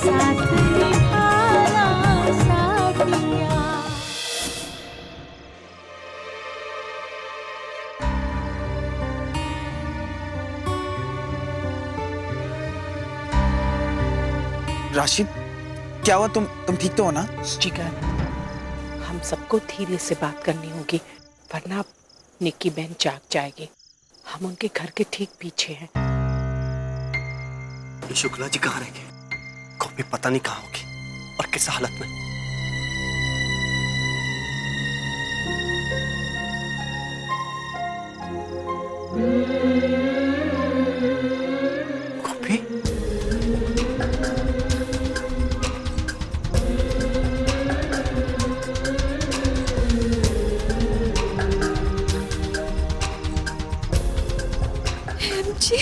साथ निभाना साथिया। राशिद, क्या हुआ? तुम ठीक तो हो ना? जिगर, हम सबको धीरे से बात करनी होगी, वरना निक्की बहन जाग जाएगी। हम उनके घर के ठीक पीछे हैं। शुक्ला जी कहाँ रह गए? कॉपी पता नहीं कहाँ होगी और किस हालत में। कॉपी? एमजी,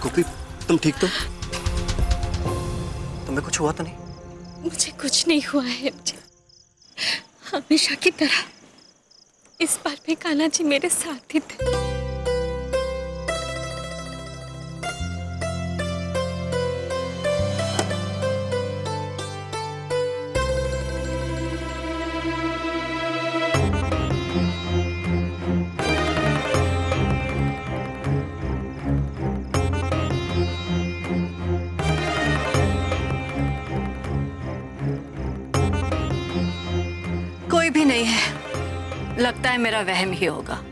कॉपी, तुम ठीक तो? तुम्हें कुछ हुआ तो नहीं? मुझे कुछ नहीं हुआ है एमजी। हमेशा की तरह इस बार भी कान्हा जी मेरे साथ ही थे। कोई भी नहीं है, लगता है मेरा वहम ही होगा।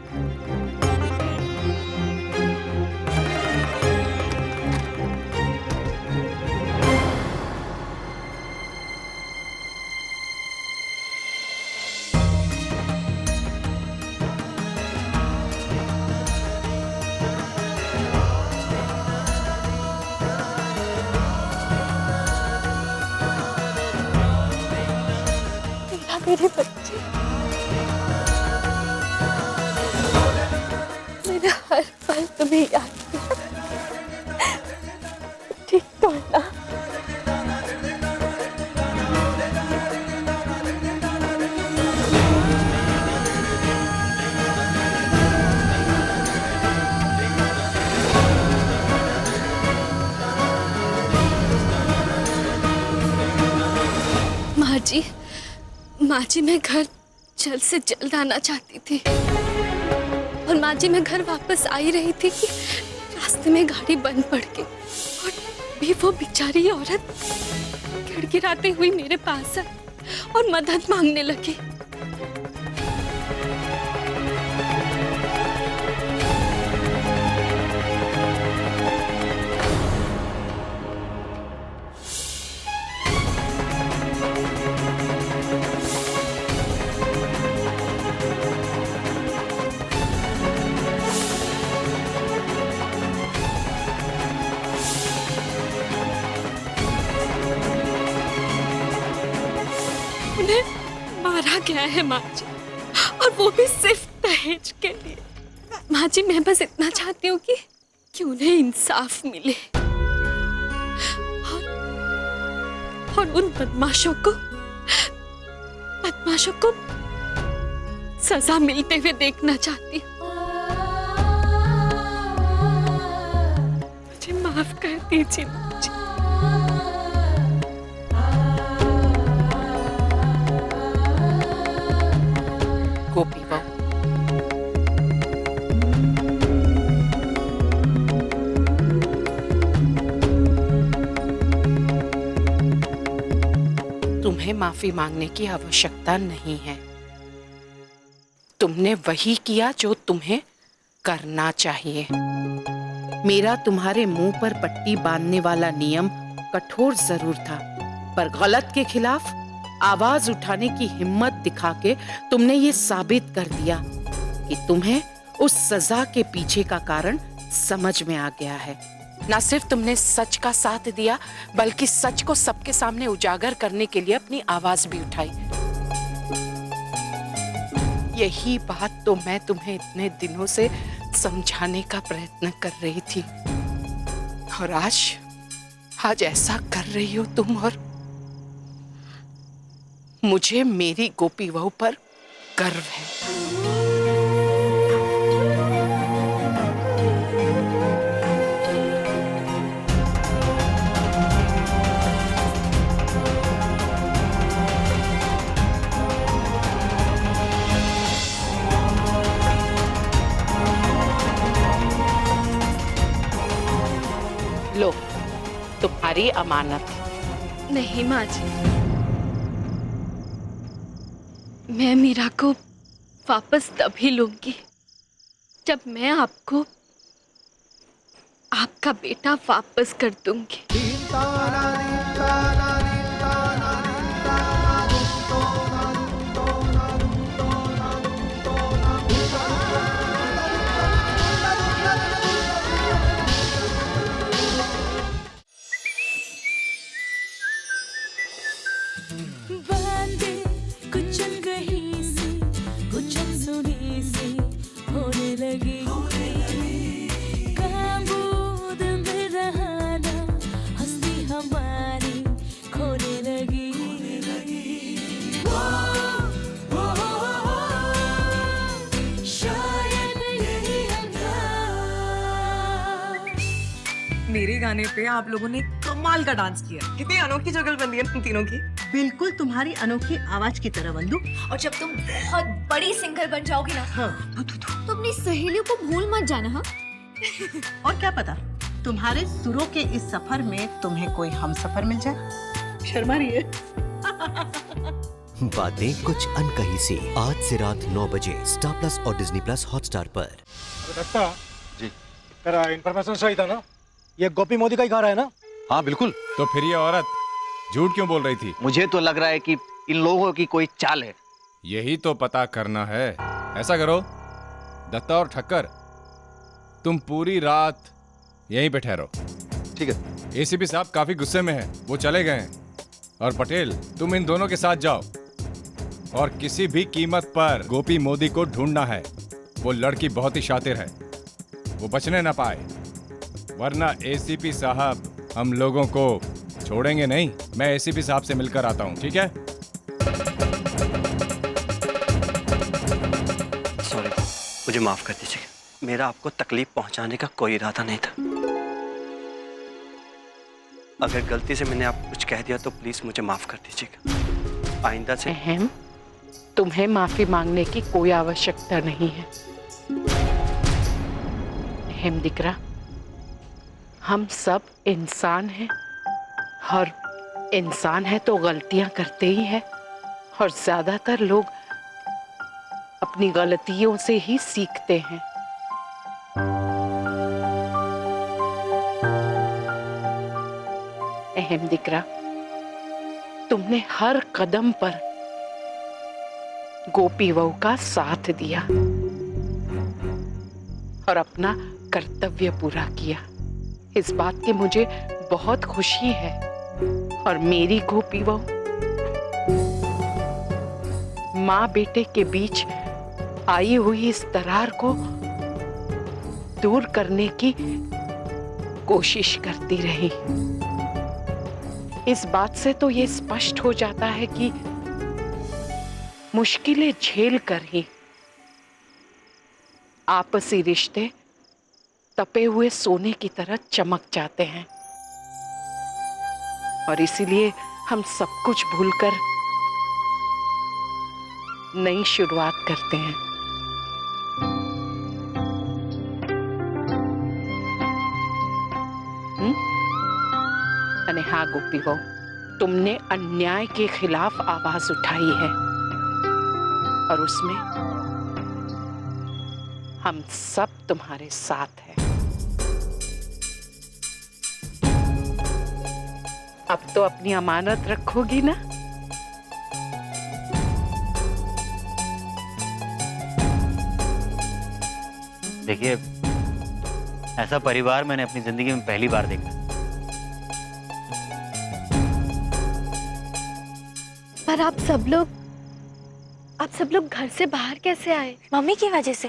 मेरे बच्चे, मैंने हर पल तुम्हें याद किया। ठीक तो है ना? माँ जी मैं घर जल्द से जल्द आना चाहती थी, और माँ जी मैं घर वापस आ ही रही थी कि रास्ते में गाड़ी बंद पड़ गई, और भी वो बेचारी औरत गिड़गिड़ाते हुई मेरे पास आई और मदद मांगने लगी। उन्हें मारा गया है माँ जी, और वो भी सिर्फ दहेज के लिए। माँ जी मैं बस इतना चाहती हूँ कि उन्हें इंसाफ मिले, और उन बदमाशों को सजा मिलते हुए देखना चाहती हूँ। मुझे माफ कर दीजिए माँ जी। गोपी बहू, तुम्हें माफी मांगने की आवश्यकता नहीं है। तुमने वही किया जो तुम्हें करना चाहिए। मेरा तुम्हारे मुंह पर पट्टी बांधने वाला नियम कठोर जरूर था, पर गलत के खिलाफ आवाज उठाने की हिम्मत दिखा के तुमने ये साबित कर दिया कि तुम्हें उस सजा के पीछे का कारण समझ में आ गया है। न सिर्फ तुमने सच का साथ दिया, बल्कि सच को सबके सामने उजागर करने के लिए अपनी आवाज भी उठाई। यही बात तो मैं तुम्हें इतने दिनों से समझाने का प्रयत्न कर रही थी, और आज ऐसा कर रही हो तुम। और मुझे मेरी गोपी बहू पर गर्व है। लो, तुम्हारी अमानत। नहीं माँ जी, मैं मीरा को वापस तभी लूंगी जब मैं आपको आपका बेटा वापस कर दूंगी। मेरे गाने पे आप लोगों ने कमाल का डांस किया। कितनी अनोखी जुगलबंदी है तुम तीनों की। बिल्कुल तुम्हारी अनोखी आवाज की तरह बंदू। और जब तुम बहुत बड़ी सिंगर बन जाओगी ना, हाँ। तो अपनी सहेलियों को भूल मत जाना। हाँ, और क्या पता तुम्हारे सुरों के इस सफर में तुम्हें कोई हम सफर मिल जाए। शर्मा रही है। बातें कुछ अनकही सी, आज से रात 9 बजे स्टार प्लस और डिज्नी प्लस हॉटस्टार पर। दत्ता जी, तेरा इन्फॉर्मेशन सही था ना? ये गोपी मोदी का ही घर है ना? हाँ बिल्कुल। तो फिर ये औरत झूठ क्यों बोल रही थी? मुझे तो लग रहा है कि इन लोगों की कोई चाल है। यही तो पता करना है। ऐसा करो दत्ता और ठक्कर, तुम पूरी रात यहीं पे ठहरो। ठीक है। एसीपी साहब काफी गुस्से में हैं, वो चले गए हैं। और पटेल, तुम इन दोनों के साथ जाओ और किसी भी कीमत पर गोपी मोदी को ढूंढना है। वो लड़की बहुत ही शातिर है, वो बचने ना पाए, वरना एसीपी साहब हम लोगों को छोड़ेंगे नहीं। मैं एसीपी साहब से मिलकर आता हूँ, ठीक है? सॉरी, मुझे माफ कर दीजिएगा। मेरा आपको तकलीफ पहुंचाने का कोई इरादा नहीं था। अगर गलती से मैंने आपको कुछ कह दिया तो प्लीज मुझे माफ कर दीजिएगा। आइंदा से अहम, तुम्हें माफी मांगने की कोई आवश्यकता नहीं है। अहम दिकरा, हम सब इंसान हैं और इंसान है तो गलतियां करते ही हैं, और ज्यादातर लोग अपनी गलतियों से ही सीखते हैं। अहम दिकरा, तुमने हर कदम पर गोपी बहू का साथ दिया और अपना कर्तव्य पूरा किया। इस बात की मुझे बहुत खुशी है। और मेरी गोपी बहू माँ बेटे के बीच आई हुई इस दरार को दूर करने की कोशिश करती रही। इस बात से तो ये स्पष्ट हो जाता है कि मुश्किलें झेल कर ही आपसी रिश्ते तपे हुए सोने की तरह चमक जाते हैं। और इसीलिए हम सब कुछ भूलकर नई शुरुआत करते हैं। अने हाँ गोपी बहू, तुमने अन्याय के खिलाफ आवाज उठाई है और उसमें हम सब तुम्हारे साथ हैं। अब तो अपनी अमानत रखोगी ना? देखिए, ऐसा परिवार मैंने अपनी जिंदगी में पहली बार देखा। पर आप सब लोग घर से बाहर कैसे आए? मम्मी की वजह से।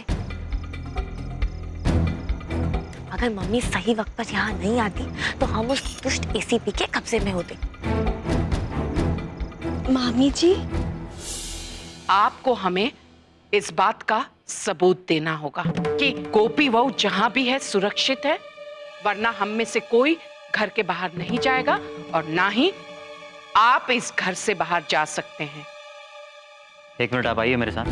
अगर मम्मी सही वक्त पर यहाँ नहीं आती तो हम उस दुष्ट एसीपी के कब्जे में होते। मामी जी, आपको हमें इस बात का सबूत देना होगा कि गोपी वहू जहां भी है सुरक्षित है, वरना हम में से कोई घर के बाहर नहीं जाएगा और ना ही आप इस घर से बाहर जा सकते हैं। 1 मिनट आप आइए मेरे साथ।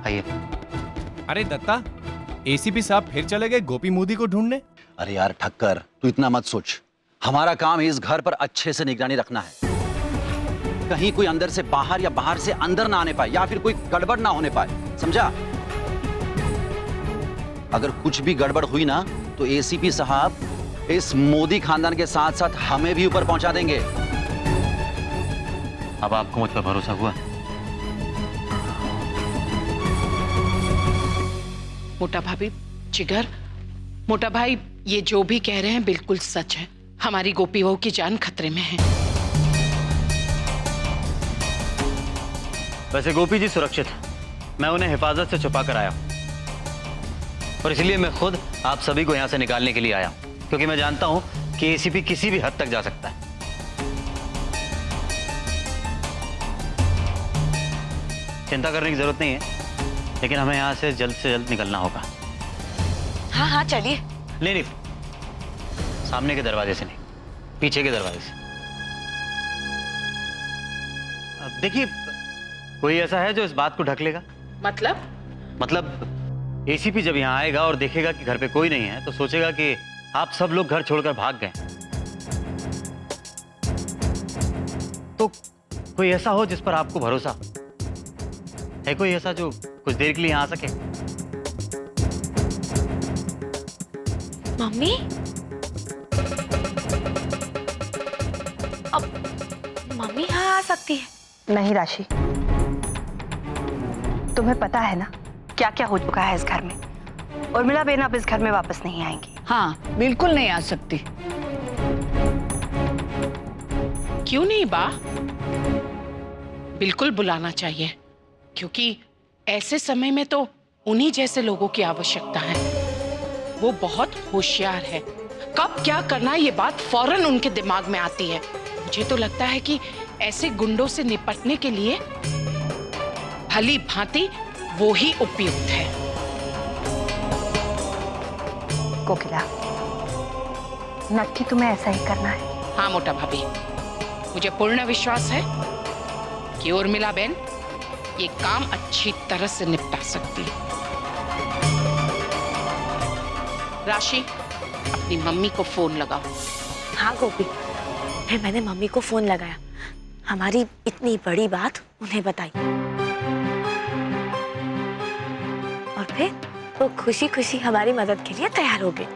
आइए। अरे दत्ता, एसीपी साहब फिर चले गए गोपी मोदी को ढूंढने? अरे यार ठक्कर, तू इतना मत सोच। हमारा काम इस घर पर अच्छे से निगरानी रखना है। कहीं कोई अंदर से बाहर या बाहर से अंदर ना आने पाए, या फिर कोई गड़बड़ ना होने पाए, समझा? अगर कुछ भी गड़बड़ हुई ना तो एसीपी साहब इस मोदी खानदान के साथ साथ हमें भी ऊपर पहुंचा देंगे। अब आपको मुझ पर भरोसा हुआ? मोटा भाभी, जिगर, मोटा भाई ये जो भी कह रहे हैं बिल्कुल सच है। हमारी गोपी बहू की जान खतरे में है। वैसे गोपी जी सुरक्षित है, मैं उन्हें हिफाजत से छुपा कर आया हूं और इसलिए मैं खुद आप सभी को यहां से निकालने के लिए आया हूं, क्योंकि मैं जानता हूं कि एसीपी किसी भी हद तक जा सकता है। चिंता करने की जरूरत नहीं है, लेकिन हमें यहां से जल्द निकलना होगा। हाँ हाँ चलिए। नहीं, सामने के दरवाजे से नहीं, पीछे के दरवाजे से। अब देखिए, कोई ऐसा है जो इस बात को ढक लेगा? मतलब एसीपी जब यहाँ आएगा और देखेगा कि घर पे कोई नहीं है तो सोचेगा कि आप सब लोग घर छोड़कर भाग गए। तो कोई ऐसा हो जिस पर आपको भरोसा है, कोई ऐसा जो कुछ देर के लिए यहाँ आ सके। मम्मी, अब मम्मी यहाँ आ सकती है? नहीं राशि, तुम्हें पता है ना क्या क्या हो चुका है इस घर में। उर्मिला बेन अब इस घर में वापस नहीं आएंगी। हाँ, बिल्कुल नहीं आ सकती। क्यों नहीं बा? बिल्कुल बुलाना चाहिए, क्योंकि ऐसे समय में तो उन्हीं जैसे लोगों की आवश्यकता है। वो बहुत होशियार है, कब क्या करना है ये बात फौरन उनके दिमाग में आती है। मुझे तो लगता है कि ऐसे गुंडों से निपटने के लिए भली भांति वो ही उपयुक्त है। कोकिला, नक्की तुम्हें ऐसा ही करना है? हाँ मोटा भाभी, मुझे पूर्ण विश्वास है कि उर्मिला बेन ये काम अच्छी तरह से निपटा सकती है। राशि, अपनी मम्मी को फोन लगाओ। हाँ गोपी, फिर मैंने मम्मी को फोन लगाया, हमारी इतनी बड़ी बात उन्हें बताई और फिर वो खुशी खुशी हमारी मदद के लिए तैयार हो गए।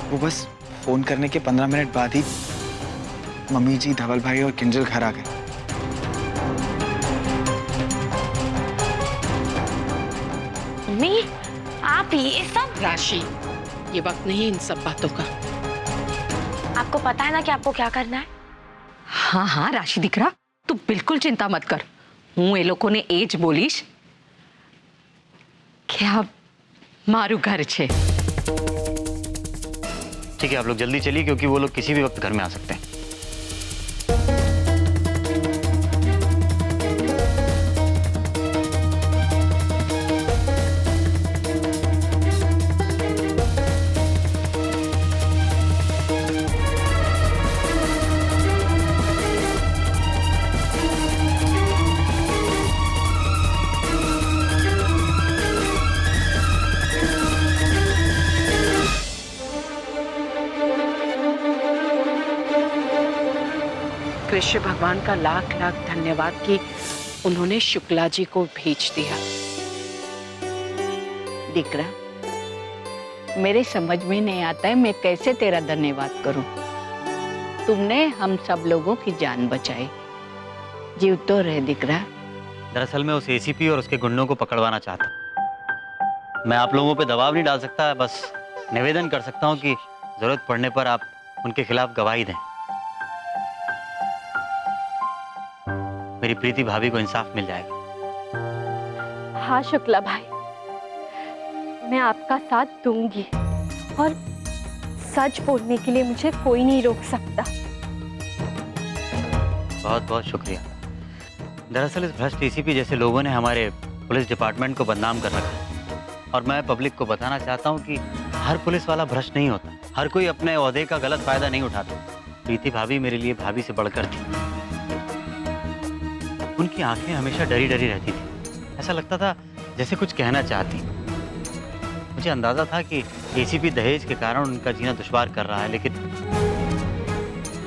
वो बस फोन करने के 15 मिनट बाद ही मम्मी जी, धवल भाई और किंजल घर आ गए। मम्मी, आप ये सब? राशि, ये वक्त नहीं इन सब बातों का। आपको पता है ना कि आपको क्या करना है? हाँ हाँ राशि दिकरा, तू बिल्कुल चिंता मत कर। हूँ ये लोगों ने एज बोलीश क्या मारू घर छे। ठीक है, आप लोग जल्दी चलिए, क्योंकि वो लोग किसी भी वक्त घर में आ सकते हैं। कृष्ण भगवान का लाख लाख धन्यवाद कि उन्होंने शुक्ला जी को भेज दिया। दिकरा, मेरे समझ में नहीं आता है मैं कैसे तेरा धन्यवाद करूं। तुमने हम सब लोगों की जान बचाई। जीव तो रहे दिकरा। दरअसल मैं उस एसीपी और उसके गुंडों को पकड़वाना चाहता। मैं आप लोगों पे दबाव नहीं डाल सकता, बस निवेदन कर सकता हूँ कि जरूरत पड़ने पर आप उनके खिलाफ गवाही दें। मेरी प्रीति भाभी को इंसाफ मिल जाएगा। हाँ शुक्ला भाई, मैं आपका साथ दूंगी और सच बोलने के लिए मुझे कोई नहीं रोक सकता। बहुत बहुत शुक्रिया। दरअसल इस भ्रष्ट एसीपी जैसे लोगों ने हमारे पुलिस डिपार्टमेंट को बदनाम कर रखा है और मैं पब्लिक को बताना चाहता हूँ कि हर पुलिस वाला भ्रष्ट नहीं होता, हर कोई अपने ओहदे का गलत फायदा नहीं उठाता। प्रीति भाभी मेरे लिए भाभी से बढ़कर थी। उनकी आंखें हमेशा डरी डरी रहती थी, ऐसा लगता था जैसे कुछ कहना चाहती। मुझे अंदाजा था कि एसीपी दहेज के कारण उनका जीना दुश्वार कर रहा है, लेकिन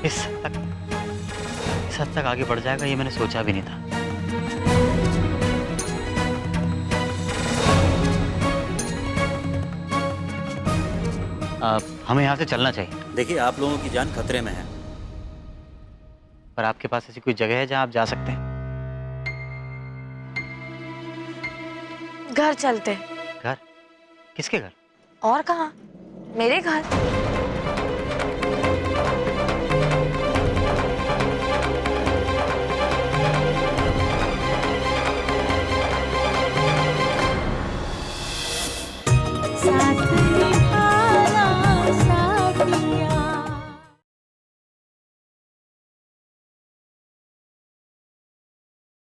इस हद तक आगे बढ़ जाएगा ये मैंने सोचा भी नहीं था। हमें यहाँ से चलना चाहिए। देखिए आप लोगों की जान खतरे में है, पर आपके पास ऐसी कोई जगह है जहाँ आप जा सकते हैं? घर चलते हैं। घर? किसके घर? और कहाँ? मेरे घर।